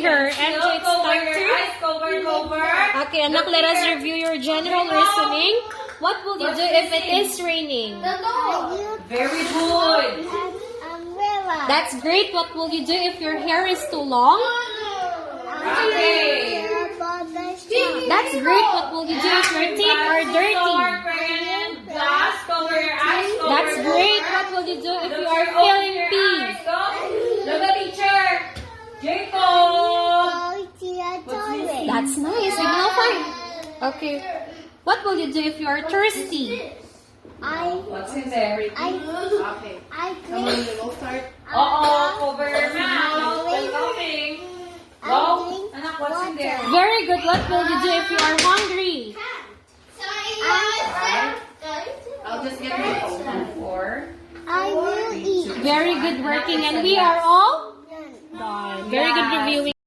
teacher. And it's time to... Okay, anak, let us review your general listening. What will you do if it is raining? Very good. That's great. What will you do if your hair is too long? Okay. That's great. What will you do if your teeth are dirty? That's great. What will you do if you are feeling peas? Look at teacher. Jacob. That's nice. Signal 5. Okay. What will you do if you are thirsty? What's in there? Okay. Come on, we'll start. Cover your mouth. We're coming. Go. Anak, what's in there? Very good. What will you do if you are hungry? I'll just get my phone. 4. I will eat. Very good working. And we are all done. Very good reviewing.